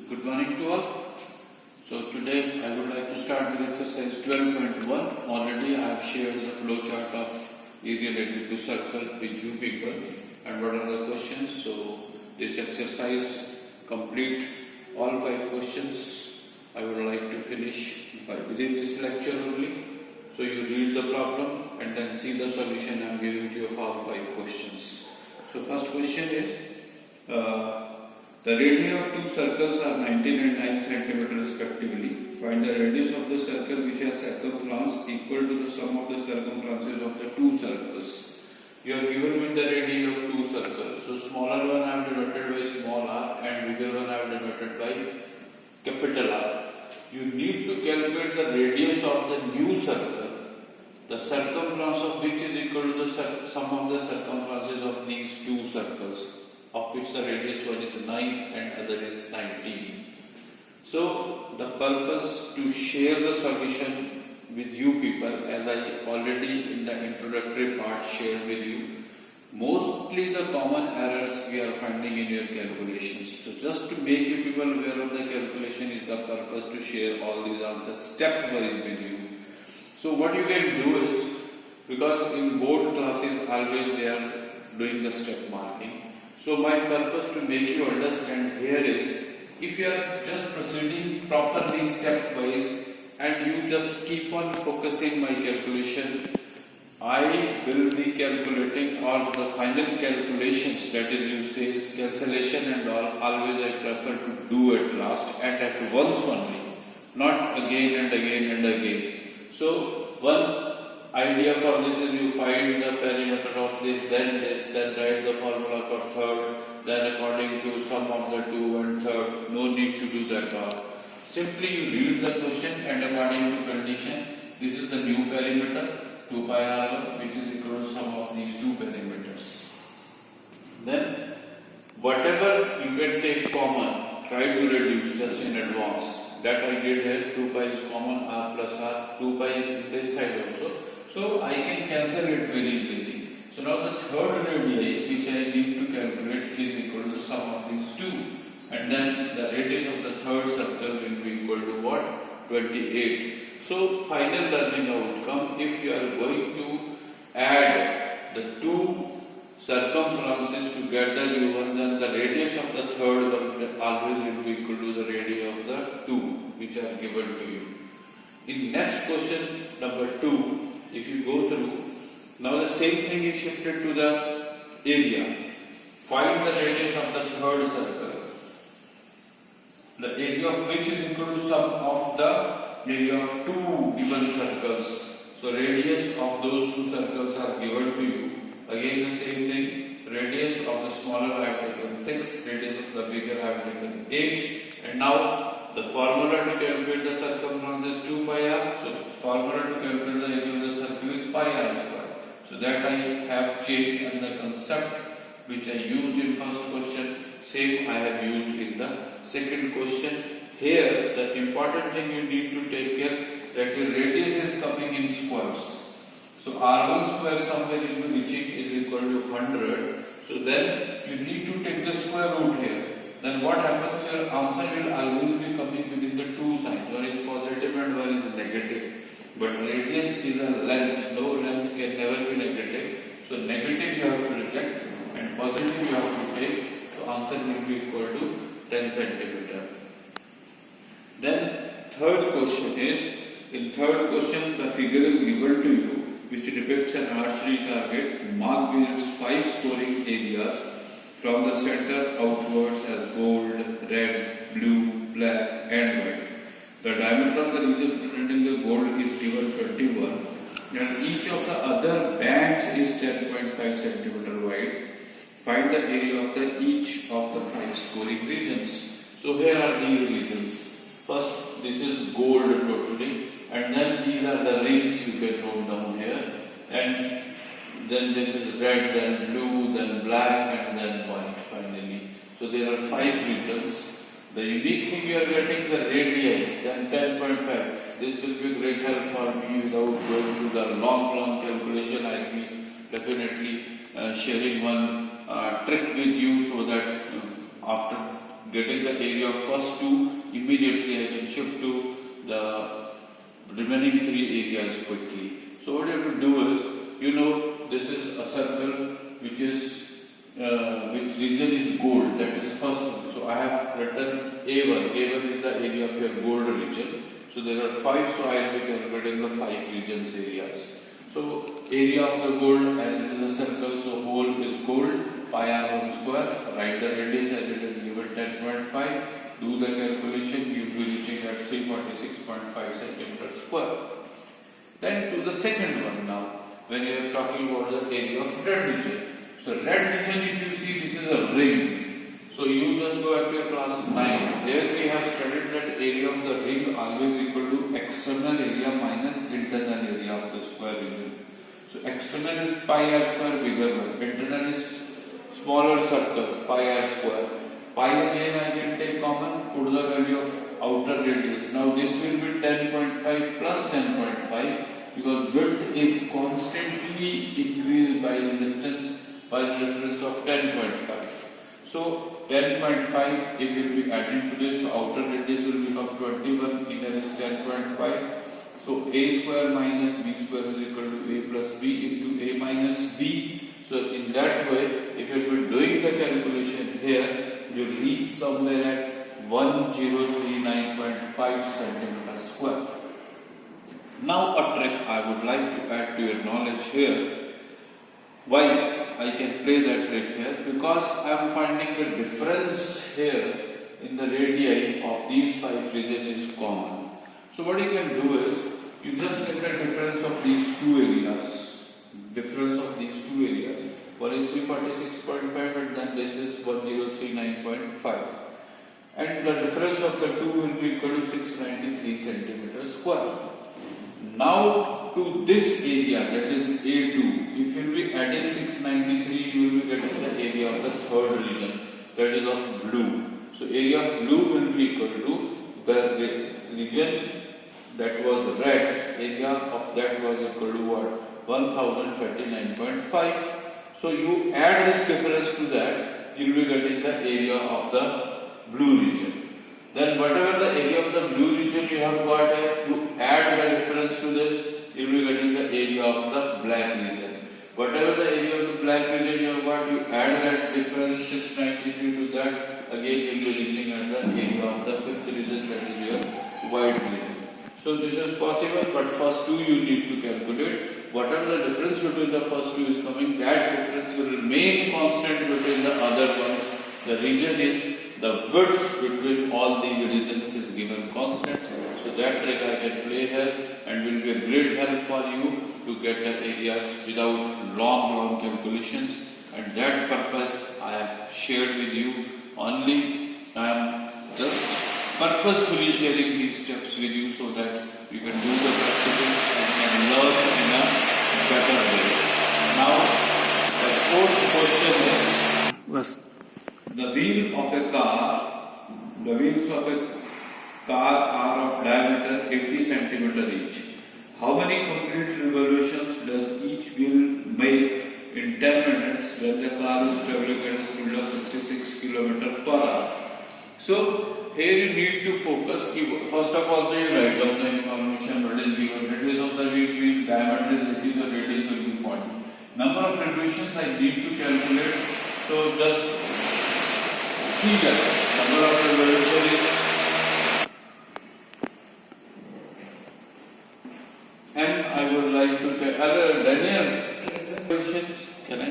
Good morning to all. So today I would like to start with exercise 12.1. Already I have shared the flow chart of area related to circle with you people and what are the questions. So this exercise complete all 5 questions. I would like to finish within this lecture only. So you read the problem and then see the solution I am giving to you of all 5 questions. So first question is the radii of two circles are 19 and 9 cm respectively. Find the radius of the circle which has circumference equal to the sum of the circumferences of the two circles. You are given with the radii of two circles. So smaller one I have denoted by small r and bigger one I have denoted by capital R. You need to calculate the radius of the new circle, the circumference of which is equal to the sum of the circumferences of these two circles, of which the radius one is 9 and other is 19. So the purpose to share the solution with you people, as I already in the introductory part shared with you, mostly the common errors we are finding in your calculations. So just to make you people aware of the calculation is the purpose to share all these answers step-wise with you. So what you can do is, because in board classes always they are doing the step marking. So my purpose to make you understand here is, if you are just proceeding properly stepwise and you just keep on focusing my calculation, I will be calculating all the final calculations, that is you say cancellation and all, always I prefer to do at last and at once only, not again and again and again. So one idea for this is you find the perimeter of this, then write the formula for third, then according to sum of the two and third. No need to do that all. Simply you read the question and according to condition, this is the new perimeter 2 pi r1 which is equal to sum of these two perimeters. Then whatever you can take common, try to reduce just in advance. That I did here, 2 pi is common, r plus r, 2 pi is in this side also. So I can cancel it very easily. So now the third radii which I need to calculate is equal to the sum of these two. And then the radius of the third circle will be equal to what? 28. So final learning outcome, if you are going to add the two circumferences to get the u1, then the radius of the third one always will be equal to the radius of the two which are given to you. In next question number 2, if you go through, now the same thing is shifted to the area. Find the radius of the third circle, the area of which is equal to sum of the area of two given circles. So radius of those two circles are given to you. Again the same thing, radius of the smaller I have taken 6, radius of the bigger I have taken 8, and now the formula to calculate the circumference is 2 pi r. So formula to calculate the area of the circle is pi r square. So that I have changed, and the concept which I used in first question, same I have used in the second question. Here the important thing you need to take care that your radius is coming in squares. So r1 square somewhere will be reaching is equal to 100. So then you need to take the square root here. Then what happens, your answer will always be coming within the two signs. One is positive and one is negative. But radius is a length. No length can never be negative. So negative you have to reject and positive you have to take. So answer will be equal to 10 centimeter. Then third question is, in third question the figure is given to you which depicts an archery target marked with its 5 scoring areas from the center outwards as gold, red, blue, black and white. The diameter of the region representing the gold is given 21 and each of the other bands is 10.5 cm wide. Find the area of each of the 5 scoring regions. So here are these regions. First this is gold totally, and then these are the rings you can note down here, and then this is red, then blue, then black and then white finally. So there are 5 regions. The unique thing you are getting the radii, then 10.5. This will be great help for me without going through the long calculation. I will be definitely sharing one trick with you so that after getting the area of first two, immediately I can shift to the remaining three areas quickly. So what you have to do is, you know, this is a circle which which region is gold, that is first one. So I have written A1. A1 is the area of your gold region. So there are 5, so I will be calculating the 5 regions areas. So area of the gold, as it is a circle, so whole is gold, pi r1 square, write the radius as it is given 10.5, do the calculation, you will be reaching at 346.5 centimeters square. Then to the second one now, when you are talking about the area of red region. So red region, if you see, this is a ring. So you just go back to your class 9. There we have studied that area of the ring always equal to external area minus internal area of the square region. So external is pi r square, bigger one. Internal is smaller circle, pi r square. Pi again I can take common, put the value of outer radius. Now this will be 10.5 plus 10.5 because width is constantly increased by the distance by the difference of 10.5. So 10.5, if it will be added to this, so outer radius will become 21, inner is 10.5. So a square minus b square is equal to a plus b into a minus b. So in that way, if you will be doing the calculation here, you will reach somewhere at 1039.5 centimeters square. Now a trick I would like to add to your knowledge here. Why I can play that trick here? Because I am finding the difference here in the radii of these 5 regions is common. So what you can do is, you just get the difference of these two areas. Difference of these two areas. One is 346.5 and then this is 1039.5. And the difference of the two will be equal to 693 centimeters square. Now to this area, that is A2, if you will be adding 693, you will be getting the area of the third region, that is of blue. So area of blue will be equal to the region that was red, area of that was equal to what? 1039.5. So you add this difference to that, you will be getting the area of the blue region. Then whatever the area of the blue region you have got here, you add the difference to this, you will be getting the area of the black region. Whatever the area of the black region you have got, you add that difference 693 to that, again you will be reaching at the area of the fifth region, that is your white region. So this is possible, but first two you need to calculate. Whatever the difference between the first two is coming, that difference will remain constant between the other ones. The region is, the width between all these regions is given constant. So that trick I can play here and will be a great help for you to get the areas without long calculations. And that purpose I have shared with you. Only I am just purposefully sharing these steps with you so that you can do the practical and can learn in a better way. Now the fourth question is, the wheels of a car are of diameter 80 centimeter each. How many complete revolutions does each wheel make in 10 minutes when the car is traveling at a speed of 66 km per hour? So here you need to focus. First of all, you write down the information what is given. Radius of the wheel means diameter is 80, so radius will be 40. Number of revolutions I need to calculate. So just see that number of revolution is M. I would like to Daniel, revolutions, can I?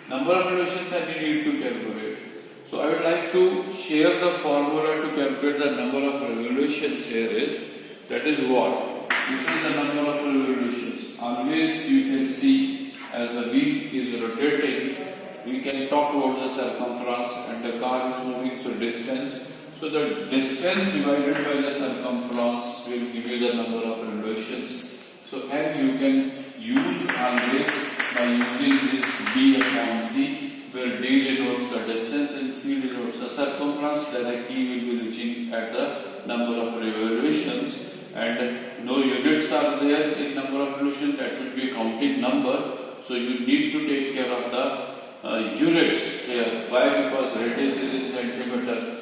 Number of revolutions I need to calculate. So I would like to share the formula to calculate the number of revolutions here is, that is what? This is the number of revolutions. Always you can see as the wheel is rotating, we can talk about the circumference and the car is moving, so distance. So the distance divided by the circumference will give you the number of revolutions. So and you can use always by using this d upon c, where d denotes the distance and c denotes the circumference. Directly you will be reaching at the number of revolutions, and no units are there in number of revolutions, that will be a counting number. So you need to take care of the units here. Why? Because radius is in centimeter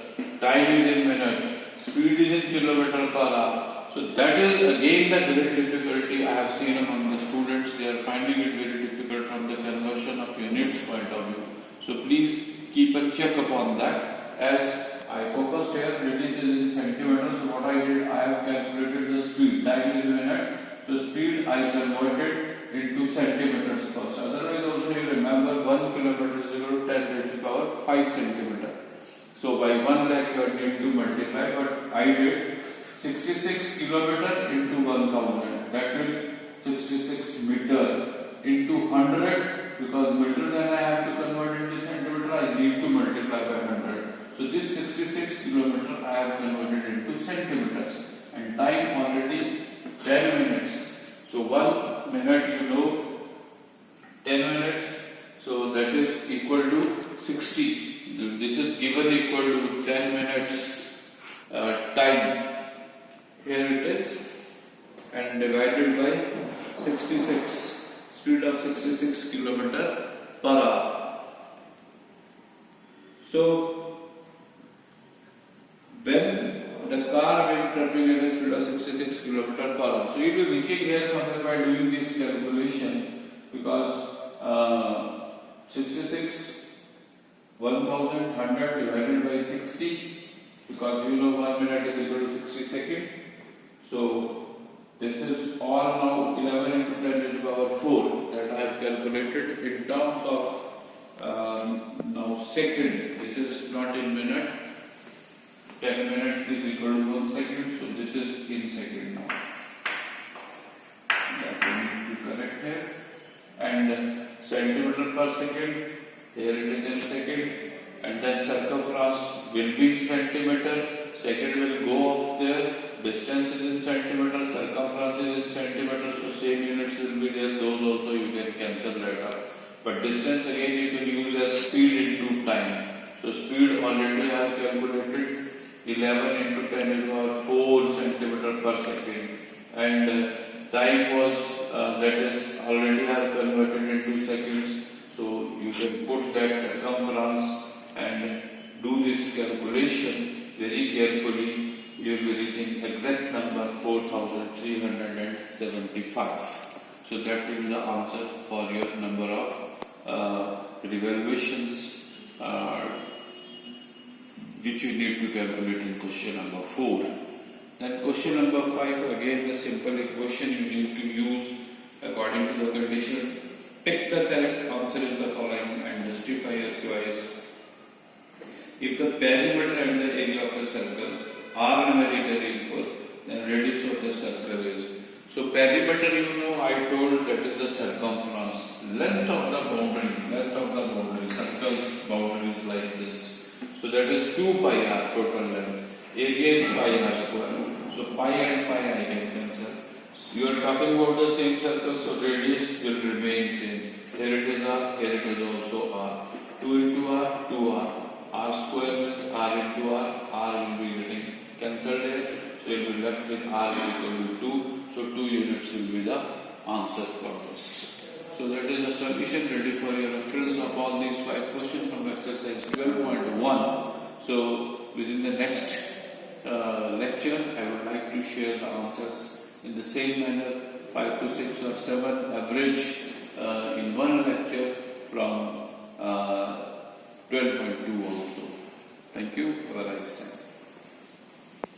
time is in minute, speed is in kilometer per hour. So that is again the great difficulty I have seen among the students. They are finding it very difficult from the conversion of units point of view. So please keep a check upon that. As I focused here, radius is in centimeters. So what I did, I have calculated the speed. Time is in minute. So speed I converted into centimeters first. Otherwise also you remember 1 kilometer is equal to 10 raised to the power 5 centimeter. So by 1 lakh you need to multiply, but I did 66 kilometer into 1000. That will 66 meter into 100, because meter then I have to convert into centimeter, I need to multiply by 100. So this 66 kilometer I have converted into centimeters, and time already 10 minutes. So 1 minute, you know, 10 minutes, so that is equal to 60. This is given equal to 10 minutes time. Here it is, and divided by 66, speed of 66 kilometer per hour. So when the car will traveling at a speed of 66 km per hour. So you will be reaching here somewhere by doing this calculation, because 66 1100 divided by 60, because you know 1 minute is equal to 60 seconds. So this is all now 11 into 10 to the power 4 that I have calculated in terms of now second. This is not in minute. 10 minutes is equal to 1 second, so this is in second now. That we need to correct here. And centimeter per second, here it is in second, and then circumference will be in centimeter, second will go off there, distance is in centimeter, circumference is in centimeter, so same units will be there, those also you can cancel later. But distance again you can use as speed into time. So speed already I have calculated 11 into 10 to the power 4 centimeter per second, and time was that is already I have converted into seconds. So you can put that circumference and do this calculation very carefully. You will be reaching exact number 4375. So that will be the answer for your number of revaluations which you need to calculate in question number 4. Then question number 5, again the simple equation you need to use according to the condition. Pick the correct answer in the following and justify your choice. If the perimeter and the area of a circle are numerically equal, then radius of the circle is. So perimeter, you know, I told that is the circumference. Length of the boundary, circle's boundary is like this. So that is 2 pi r total length. Area is pi r square. So pi and pi I can cancel. So you are talking about the same circle, so radius will remain same. Here it is r, here it is also r. 2 into r, 2r. R square means r into r will be getting cancelled here. So you will be left with r equal to 2. So 2 units will be the answer for this. So that is the solution ready for your reference of all these 5 questions from exercise 12.1. So within the next lecture, I would like to share the answers in the same manner, 5 to 6 or 7 average in one lecture from 12.2 also. Thank you. Have a nice time.